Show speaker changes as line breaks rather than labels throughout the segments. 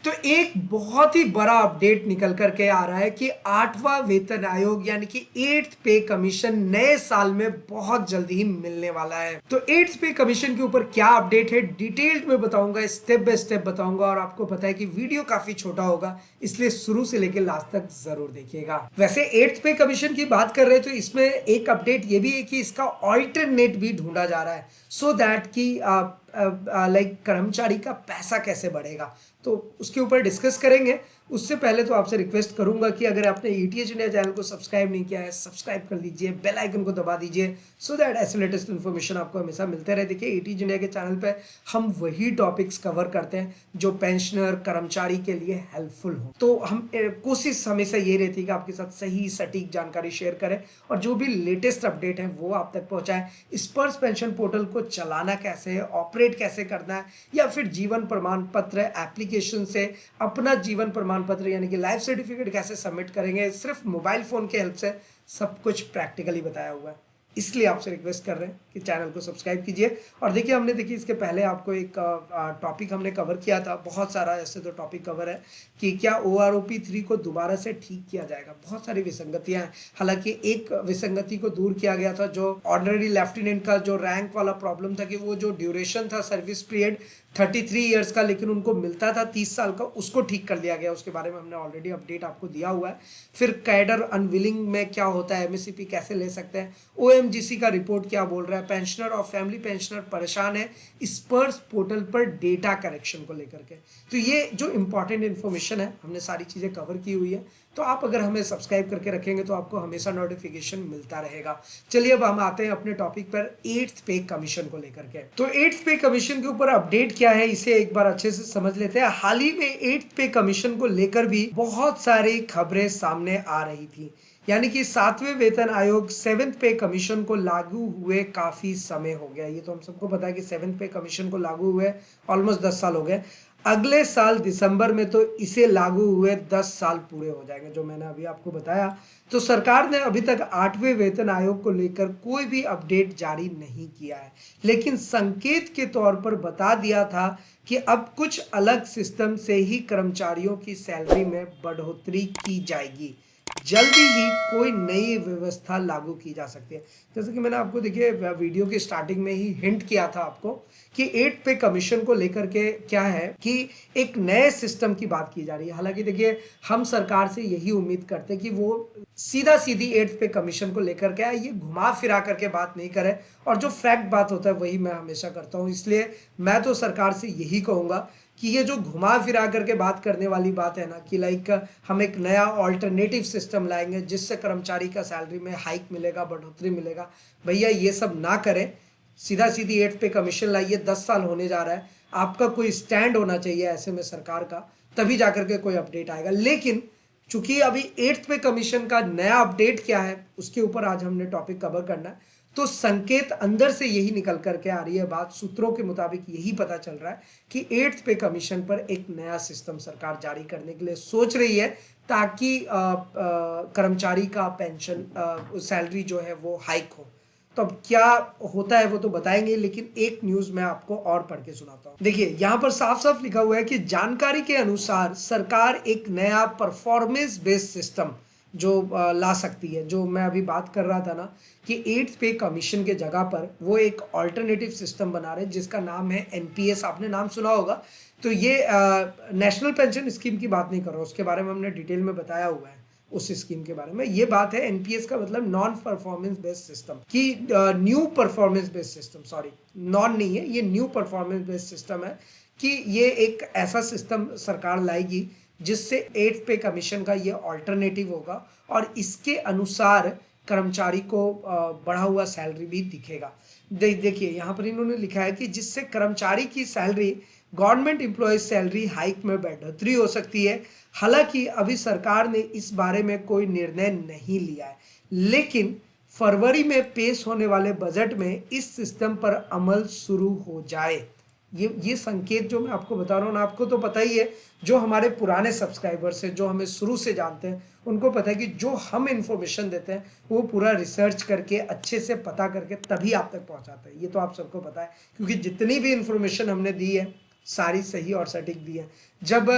तो एक बहुत ही बड़ा अपडेट निकल करके आ रहा है कि 8वां वेतन आयोग यानी कि 8th पे कमीशन नए साल में बहुत जल्दी ही मिलने वाला है। तो 8th पे कमीशन के ऊपर क्या अपडेट है डिटेल्ड में बताऊंगा, स्टेप बाय स्टेप बताऊंगा। और आपको पता है कि वीडियो काफी छोटा होगा, इसलिए शुरू से लेकर लास्ट तक जरूर देखिएगा। वैसे 8th पे कमीशन की बात कर रहे हैं तो इसमें एक अपडेट ये भी है कि इसका ऑल्टरनेट भी ढूंढा जा रहा है, सो दैट कि लाइक कर्मचारी का पैसा कैसे बढ़ेगा, तो उसके ऊपर डिस्कस करेंगे। उससे पहले तो आपसे रिक्वेस्ट करूंगा कि अगर आपने ईटीएच इंडिया चैनल को सब्सक्राइब नहीं किया है, सब्सक्राइब कर लीजिए, बेल आइकन को दबा दीजिए, सो दैट ऐसे लेटेस्ट इन्फॉर्मेशन आपको हमेशा मिलते रहे। देखिए ईटीएच इंडिया के चैनल पे हम वही टॉपिक्स कवर करते हैं जो पेंशनर कर्मचारी के लिए हेल्पफुल हो। तो हम कोशिश हमेशा ये रहती है कि आपके साथ सही सटीक जानकारी शेयर करें और जो भी लेटेस्ट अपडेट है वो आप तक पहुंचाएं। स्पर्श पेंशन पोर्टल को चलाना कैसे है, ऑपरेट कैसे करना है, या फिर जीवन प्रमाण पत्र एप्लीकेशन से अपना जीवन प्रमाण पत्र यानी कि लाइफ सर्टिफिकेट कैसे सबमिट करेंगे, सिर्फ मोबाइल फोन के हेल्प से सब कुछ प्रैक्टिकली बताया हुआ है। इसलिए आपसे रिक्वेस्ट कर रहे हैं कि चैनल को सब्सक्राइब कीजिए। और देखिए हमने इसके पहले आपको एक टॉपिक हमने कवर किया था, बहुत सारा ऐसे तो टॉपिक कवर है कि क्या OROP 3 को दोबारा से ठीक किया जाएगा। बहुत सारी विसंगतियां हैं, हालांकि एक विसंगति को दूर किया गया था, जो ऑर्डिनरी लेफ्टिनेंट का जो रैंक वाला प्रॉब्लम था कि वो जो ड्यूरेशन था सर्विस पीरियड 33 ईयर्स का लेकिन उनको मिलता था 30 साल का, उसको ठीक कर दिया गया। उसके बारे में हमने ऑलरेडी अपडेट आपको दिया हुआ है। फिर कैडर अनविलिंग में क्या होता है, MSCP कैसे ले सकते हैं, OMGC का रिपोर्ट क्या बोल रहा है, पेंशनर और फैमिली पेंशनर परेशान है स्पर्श पोर्टल पर डेटा करेक्शन को लेकर के। तो ये जो इंपॉर्टेंट इन्फॉर्मेशन है हमने सारी चीजें कवर की हुई है। तो आप अगर हमें सब्सक्राइब करके रखेंगे तो आपको हमेशा नोटिफिकेशन मिलता रहेगा। चलिए अब हम आते हैं अपने टॉपिक पर 8th पे कमीशन को लेकर के। तो 8th पे कमीशन के ऊपर अपडेट क्या है इसे एक बार अच्छे से समझ लेते हैं। हाल ही में 8th पे कमीशन को लेकर भी बहुत सारी खबरें सामने आ रही थी, यानी कि 7वें वेतन आयोग 7th पे कमीशन को लागू हुए काफी समय हो गया। ये तो हम सबको पता है कि 7th पे कमीशन को लागू हुए ऑलमोस्ट 10 साल हो गए। अगले साल दिसंबर में तो इसे लागू हुए 10 साल पूरे हो जाएंगे, जो मैंने अभी आपको बताया। तो सरकार ने अभी तक 8वें वेतन आयोग को लेकर कोई भी अपडेट जारी नहीं किया है, लेकिन संकेत के तौर पर बता दिया था कि अब कुछ अलग सिस्टम से ही कर्मचारियों की सैलरी में बढ़ोतरी की जाएगी। जल्दी ही कोई नई व्यवस्था लागू की जा सकती है। जैसे कि मैंने आपको देखिए वीडियो के स्टार्टिंग में ही हिंट किया था आपको कि 8th पे कमीशन को लेकर के क्या है कि एक नए सिस्टम की बात की जा रही है। हालांकि देखिए हम सरकार से यही उम्मीद करते हैं कि वो सीधा सीधी 8th पे कमीशन को लेकर के ये घुमा फिरा करके बात नहीं करे, और जो फैक्ट बात होता है वही मैं हमेशा करता हूँ। इसलिए मैं तो सरकार से यही कहूंगा कि ये जो घुमा फिरा करके बात करने वाली बात है ना कि लाइक हम एक नया ऑल्टरनेटिव सिस्टम लाएंगे जिससे कर्मचारी का सैलरी में हाइक मिलेगा, बढ़ोतरी मिलेगा, भैया ये सब ना करें। सीधा सीधी 8th पे कमीशन लाइए, 10 साल होने जा रहा है, आपका कोई स्टैंड होना चाहिए ऐसे में सरकार का, तभी जाकर के कोई अपडेट आएगा। लेकिन चूंकि अभी 8th पे कमीशन का नया अपडेट क्या है उसके ऊपर आज हमने टॉपिक कवर करना है। तो संकेत अंदर से यही निकल करके आ रही है, बात सूत्रों के मुताबिक यही पता चल रहा है कि 8th पे कमीशन पर एक नया सिस्टम सरकार जारी करने के लिए सोच रही है, ताकि कर्मचारी का पेंशन सैलरी जो है वो हाइक हो। तो अब क्या होता है वो तो बताएंगे, लेकिन एक न्यूज मैं आपको और पढ़ के सुनाता हूं। देखिए यहां पर साफ साफ लिखा हुआ है कि जानकारी के अनुसार सरकार एक नया परफॉर्मेंस बेस्ड सिस्टम जो ला सकती है। जो मैं अभी बात कर रहा था ना कि 8th पे कमीशन के जगह पर वो एक ऑल्टरनेटिव सिस्टम बना रहे हैं जिसका नाम है NPS। आपने नाम सुना होगा। तो ये नेशनल पेंशन स्कीम की बात नहीं कर रहा, उसके बारे में हमने डिटेल में बताया हुआ है उस स्कीम के बारे में। ये बात है NPS का मतलब नॉन परफॉर्मेंस बेस्ड सिस्टम की new performance based system, sorry non नहीं है, ये न्यू परफॉर्मेंस बेस्ड सिस्टम है कि ये एक ऐसा सिस्टम सरकार लाएगी जिससे 8th पे कमीशन का ये ऑल्टरनेटिव होगा और इसके अनुसार कर्मचारी को बढ़ा हुआ सैलरी भी दिखेगा। देखिए यहाँ पर इन्होंने लिखा है कि जिससे कर्मचारी की salary government employee salary hike में बढ़ोतरी हो सकती है। हालांकि अभी सरकार ने इस बारे में कोई निर्णय नहीं लिया है, लेकिन फरवरी में पेश होने वाले बजट में इस सिस्टम पर अमल शुरू हो जाए। ये संकेत जो मैं आपको बता रहा हूँ ना, आपको तो पता ही है, जो हमारे पुराने सब्सक्राइबर्स हैं जो हमें शुरू से जानते हैं उनको पता है कि जो हम इंफॉर्मेशन देते हैं वो पूरा रिसर्च करके अच्छे से पता करके तभी आप तक पहुंचाते हैं। ये तो आप सबको पता है, क्योंकि जितनी भी इंफॉर्मेशन हमने दी है सारी सही और सटीक दी है। जब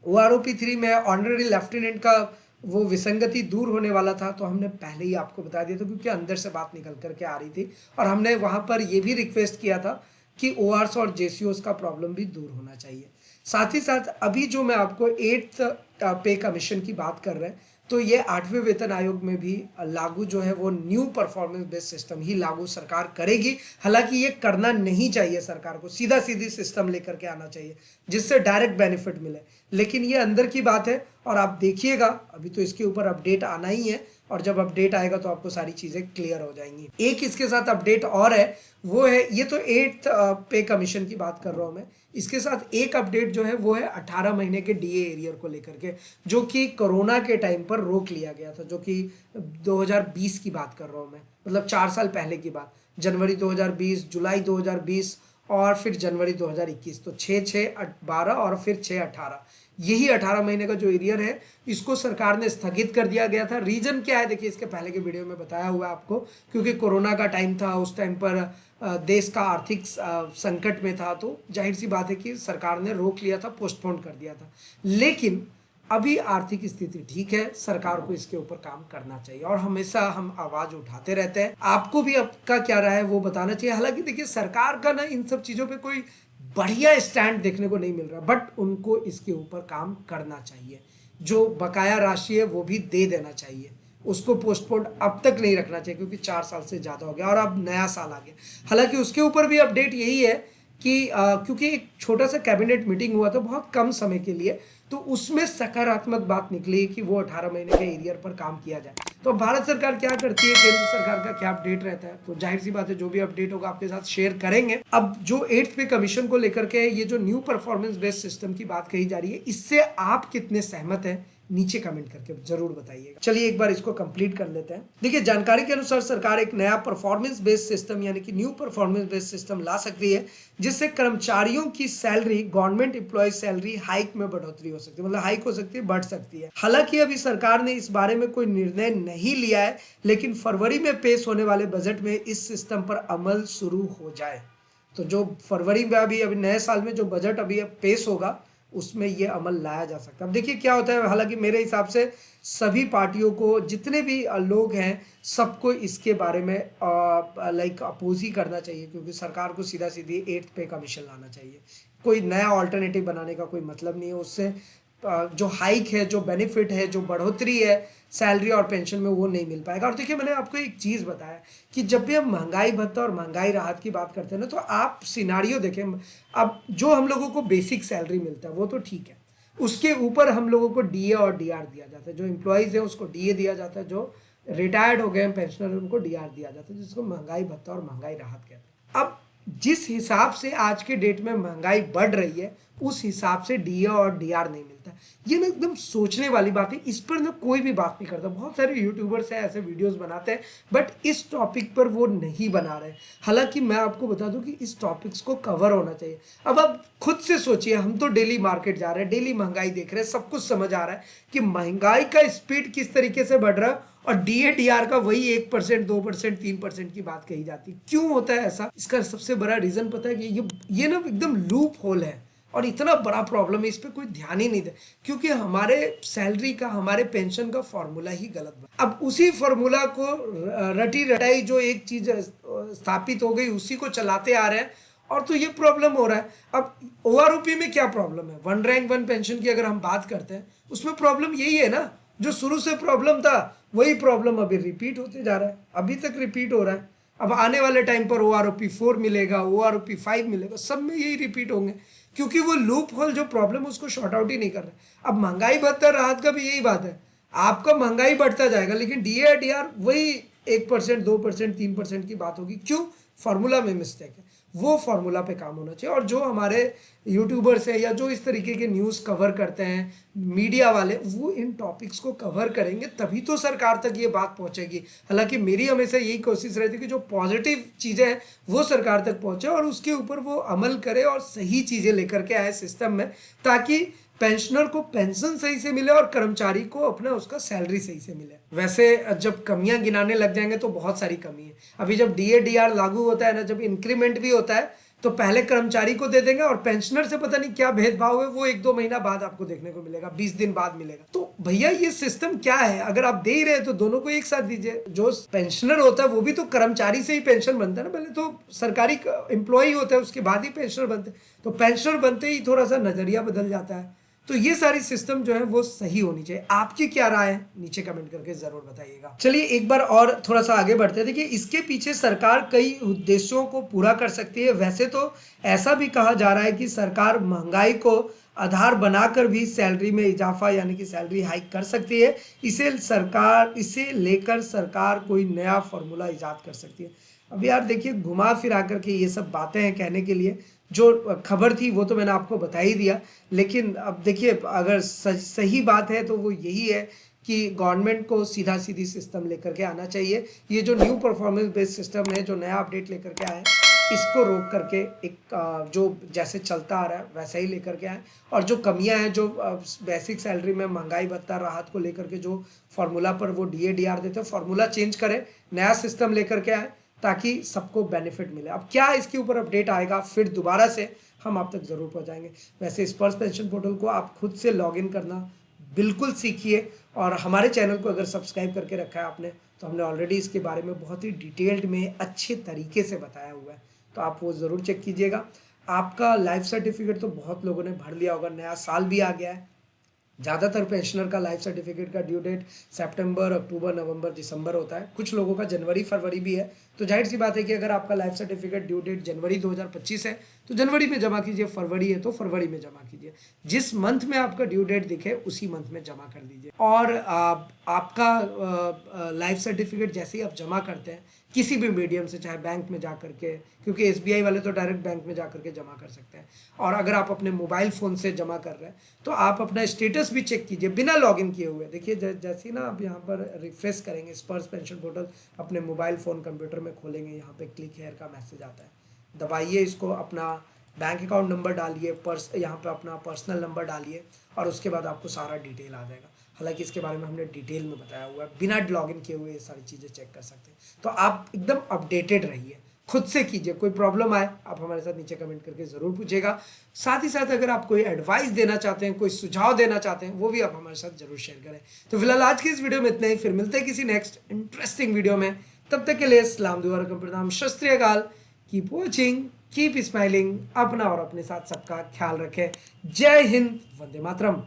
OROP 3 में ऑनरेरी लेफ्टिनेंट का वो विसंगति दूर होने वाला था, तो हमने पहले ही आपको बता दिया था क्योंकि अंदर से बात निकल करके आ रही थी। और हमने वहाँ पर ये भी रिक्वेस्ट किया था कि ORs और JCOs का प्रॉब्लम भी दूर होना चाहिए। साथ ही साथ अभी जो मैं आपको 8th पे कमीशन की बात कर रहे हैं, तो ये 8वें वेतन आयोग में भी लागू जो है वो न्यू परफॉर्मेंस बेस्ड सिस्टम ही लागू सरकार करेगी। हालांकि ये करना नहीं चाहिए, सरकार को सीधा सीधी सिस्टम लेकर के आना चाहिए जिससे डायरेक्ट बेनिफिट मिले, लेकिन ये अंदर की बात है और आप देखिएगा अभी तो इसके ऊपर अपडेट आना ही है और जब अपडेट आएगा तो आपको सारी चीज़ें क्लियर हो जाएंगी। एक इसके साथ अपडेट और है, वो है ये तो 8th पे कमीशन की बात कर रहा हूँ मैं, इसके साथ एक अपडेट जो है वो है 18 महीने के DA एरियर को लेकर के, जो कि कोरोना के टाइम पर रोक लिया गया था, जो कि 2020 की बात कर रहा हूँ मैं, मतलब 4 साल पहले की बात, जनवरी 2020, जुलाई 2020 और फिर जनवरी 2021, तो 6/6/12 और फिर 6/18, यही 18 महीने का जो एरियर है इसको सरकार ने स्थगित कर दिया गया था। रीजन क्या है देखिए, इसके पहले के वीडियो में बताया हुआ है आपको, क्योंकि कोरोना का टाइम था, उस टाइम पर देश का आर्थिक संकट में था, तो जाहिर सी बात है कि सरकार ने रोक लिया था, पोस्टपोन कर दिया था। लेकिन अभी आर्थिक स्थिति ठीक है, सरकार को इसके ऊपर काम करना चाहिए और हमेशा हम आवाज उठाते रहते हैं। आपको भी आपका क्या राय है वो बताना चाहिए। हालांकि देखिए सरकार का ना इन सब चीजों पे कोई बढ़िया स्टैंड देखने को नहीं मिल रहा, बट उनको इसके ऊपर काम करना चाहिए। जो बकाया राशि है वो भी दे देना चाहिए, उसको पोस्टपोन अब तक नहीं रखना चाहिए क्योंकि 4 साल से ज़्यादा हो गया और अब नया साल आ गया। हालांकि उसके ऊपर भी अपडेट यही है कि क्योंकि एक छोटा सा कैबिनेट मीटिंग हुआ था बहुत कम समय के लिए, तो उसमें सकारात्मक बात निकली कि वो 18 महीने के एरियर पर काम किया जाए। तो भारत सरकार क्या करती है, केंद्र सरकार का क्या अपडेट रहता है, तो जाहिर सी बात है जो भी अपडेट होगा आपके साथ शेयर करेंगे। अब जो 8th पे कमीशन को लेकर के ये जो न्यू परफॉर्मेंस बेस्ड सिस्टम की बात कही जा रही है, इससे आप कितने सहमत हैं नीचे कमेंट करके जरूर बताइएगा। चलिए एक बार इसको कंप्लीट कर लेते हैं। देखिए जानकारी के अनुसार सरकार एक नया परफॉर्मेंस बेस्ड सिस्टम यानी कि न्यू परफॉर्मेंस बेस्ड सिस्टम ला सकती है, जिससे कर्मचारियों की salary, government employee salary hike में बढ़ोतरी हो सकती है, मतलब हाइक हो सकती है, बढ़ सकती है। हालांकि अभी सरकार ने इस बारे में कोई निर्णय नहीं लिया है, लेकिन फरवरी में पेश होने वाले बजट में इस सिस्टम पर अमल शुरू हो जाए। तो जो फरवरी में अभी नए साल में जो बजट अभी पेश होगा उसमें ये अमल लाया जा सकता है। अब देखिए क्या होता है, हालांकि मेरे हिसाब से सभी पार्टियों को, जितने भी लोग हैं, सबको इसके बारे में लाइक अपोज ही करना चाहिए, क्योंकि सरकार को सीधा सीधी 8th पे कमीशन लाना चाहिए। कोई नया ऑल्टरनेटिव बनाने का कोई मतलब नहीं है। उससे जो हाइक है, जो बेनिफिट है, जो बढ़ोतरी है सैलरी और पेंशन में, वो नहीं मिल पाएगा। और देखिए मैंने आपको एक चीज़ बताया कि जब भी हम महंगाई भत्ता और महंगाई राहत की बात करते हैं ना, तो आप सिनारियो देखें। अब जो हम लोगों को बेसिक सैलरी मिलता है वो तो ठीक है, उसके ऊपर हम लोगों को DA और DR दिया जाता है। जो एम्प्लॉयज़ हैं उसको DA दिया जाता है, जो रिटायर्ड हो गए हैं पेंशनर उनको DR दिया जाता है, जिसको महंगाई भत्ता और महंगाई राहत कहते हैं। अब जिस हिसाब से आज के डेट में महंगाई बढ़ रही है, उस हिसाब से DA और DR नहीं मिलता। ये ना एकदम सोचने वाली बात है, इस पर ना कोई भी बात नहीं करता। बहुत सारे यूट्यूबर्स हैं ऐसे वीडियोस बनाते हैं, बट इस टॉपिक पर वो नहीं बना रहे। हालांकि मैं आपको बता दूं कि इस टॉपिक्स को कवर होना चाहिए। अब आप खुद से सोचिए, हम तो डेली मार्केट जा रहे हैं, डेली महंगाई देख रहे हैं, सब कुछ समझ आ रहा है कि महंगाई का स्पीड किस तरीके से बढ़ रहा है, और DA DR का वही 1%, 2%, 3% की बात कही जाती है। क्यों होता है ऐसा? इसका सबसे बड़ा रीजन पता है कि ये ना एकदम लूप होल है और इतना बड़ा प्रॉब्लम है, इस पर कोई ध्यान ही नहीं दे, क्योंकि हमारे सैलरी का, हमारे पेंशन का फॉर्मूला ही गलत बना। अब उसी फॉर्मूला को रटी रटाई जो एक चीज स्थापित हो गई, उसी को चलाते आ रहे हैं, और तो ये प्रॉब्लम हो रहा है। अब OROP में क्या प्रॉब्लम है? 1 रैंक 1 पेंशन की अगर हम बात करते हैं, उसमें प्रॉब्लम यही है ना, जो शुरू से प्रॉब्लम था वही प्रॉब्लम अभी रिपीट होते जा रहा है, अभी तक रिपीट हो रहा है। अब आने वाले टाइम पर OROP 4 मिलेगा, OROP 5 मिलेगा, सब में यही रिपीट होंगे, क्योंकि वो लूप होल जो प्रॉब्लम उसको शॉर्ट आउट ही नहीं कर रहे। अब महंगाई भत्ता राहत का भी यही बात है, आपका महंगाई बढ़ता जाएगा लेकिन DA DR वही 1%, 2%, 3% की बात होगी। क्यों? फॉर्मूला में मिस्टेक है, वो फॉर्मूला पे काम होना चाहिए। और जो हमारे यूट्यूबर्स हैं या जो इस तरीके के न्यूज़ कवर करते हैं, मीडिया वाले, वो इन टॉपिक्स को कवर करेंगे तभी तो सरकार तक ये बात पहुंचेगी। हालांकि मेरी हमेशा यही कोशिश रहती है कि जो पॉजिटिव चीज़ें हैं वो सरकार तक पहुंचे और उसके ऊपर वो अमल करे और सही चीज़ें लेकर के आए सिस्टम में, ताकि पेंशनर को पेंशन सही से मिले और कर्मचारी को अपना उसका सैलरी सही से मिले। वैसे जब कमियां गिनाने लग जाएंगे तो बहुत सारी कमी है। अभी जब DA DR लागू होता है ना, जब इंक्रीमेंट भी होता है, तो पहले कर्मचारी को दे देंगे और पेंशनर से पता नहीं क्या भेदभाव है, वो 1-2 महीना बाद आपको देखने को मिलेगा, 20 दिन बाद मिलेगा। तो भैया ये सिस्टम क्या है? अगर आप दे ही रहे तो दोनों को एक साथ दीजिए। जो पेंशनर होता है वो भी तो कर्मचारी से ही पेंशन बनता है ना, पहले तो सरकारी एम्प्लॉय होता है उसके बाद ही पेंशनर बनते हैं। तो पेंशनर बनते ही थोड़ा सा नजरिया बदल जाता है। तो ये सारी सिस्टम जो है वो सही होनी चाहिए। आपकी क्या राय है नीचे कमेंट करके जरूर बताइएगा। चलिए एक बार और थोड़ा सा आगे बढ़ते हैं। देखिए इसके पीछे सरकार कई उद्देश्यों को पूरा कर सकती है। वैसे तो ऐसा भी कहा जा रहा है कि सरकार महंगाई को आधार बनाकर भी सैलरी में इजाफा यानी कि सैलरी हाइक कर सकती है। इसे लेकर सरकार कोई नया फॉर्मूला इजाद कर सकती है। अब यार देखिए घुमा फिरा करके ये सब बातें हैं कहने के लिए। जो खबर थी वो तो मैंने आपको बता ही दिया, लेकिन अब देखिए अगर सही बात है तो वो यही है कि गवर्नमेंट को सीधा सीधी सिस्टम लेकर के आना चाहिए। ये जो न्यू परफॉर्मेंस बेस्ड सिस्टम है, जो नया अपडेट लेकर के आए, इसको रोक करके एक जो जैसे चलता आ रहा है वैसा ही लेकर के आए। और जो कमियां हैं, जो बेसिक सैलरी में महंगाई भत्ता राहत को लेकर के जो फार्मूला पर वो DA/DR देते हैं, फार्मूला चेंज करें, नया सिस्टम लेकर के आए ताकि सबको बेनिफिट मिले। अब क्या इसके ऊपर अपडेट आएगा फिर दोबारा से हम आप तक जरूर पहुंचाएंगे। वैसे स्पर्श पेंशन पोर्टल को आप खुद से लॉगिन करना बिल्कुल सीखिए। और हमारे चैनल को अगर सब्सक्राइब करके रखा है आपने तो हमने ऑलरेडी इसके बारे में बहुत ही डिटेल्ड में अच्छे तरीके से बताया हुआ है, तो आप वो ज़रूर चेक कीजिएगा। आपका लाइफ सर्टिफिकेट तो बहुत लोगों ने भर लिया होगा, नया साल भी आ गया है। ज़्यादातर पेंशनर का लाइफ सर्टिफिकेट का ड्यू डेट सितंबर, अक्टूबर, नवंबर, दिसंबर होता है। कुछ लोगों का जनवरी, फरवरी भी है। तो जाहिर सी बात है कि अगर आपका लाइफ सर्टिफिकेट ड्यू डेट जनवरी 2025 है तो जनवरी में जमा कीजिए, फरवरी है तो फरवरी में जमा कीजिए। जिस मंथ में आपका ड्यू डेट दिखे उसी मंथ में जमा कर दीजिए। और आपका लाइफ सर्टिफिकेट जैसे ही आप जमा करते हैं किसी भी मीडियम से, चाहे बैंक में जा करके, क्योंकि SBI वाले तो डायरेक्ट बैंक में जा करके जमा कर सकते हैं, और अगर आप अपने मोबाइल फ़ोन से जमा कर रहे हैं तो आप अपना स्टेटस भी चेक कीजिए बिना लॉगिन किए हुए। देखिए जैसे ही ना आप यहाँ पर रिफ्रेश करेंगे स्पर्श पेंशन पोर्टल, अपने मोबाइल फ़ोन कंप्यूटर में खोलेंगे, यहाँ पे क्लिक हेयर का मैसेज आता है, दबाइए इसको, अपना बैंक अकाउंट नंबर डालिए, यहाँ पे अपना पर्सनल नंबर डालिए और उसके बाद आपको सारा डिटेल आ जाएगा। हालांकि इसके बारे में हमने डिटेल में बताया हुआ है, बिना लॉगिन किए हुए ये सारी चीज़ें चेक कर सकते हैं। तो आप एकदम अपडेटेड रहिए, खुद से कीजिए। कोई प्रॉब्लम आए आप हमारे साथ नीचे कमेंट करके ज़रूर पूछिएगा। साथ ही साथ अगर आप कोई एडवाइस देना चाहते हैं, कोई सुझाव देना चाहते हैं, वो भी आप हमारे साथ जरूर शेयर करें। तो फिलहाल आज की इस वीडियो में इतना ही, फिर मिलते हैं किसी नेक्स्ट इंटरेस्टिंग वीडियो में। तब तक के लिए सलाम दुआ रकम प्रणाम, शत श्री अकाल, कीप वॉचिंग, कीप स्माइलिंग, अपना और अपने साथ सबका ख्याल रखें। जय हिंद, वंदे मातरम।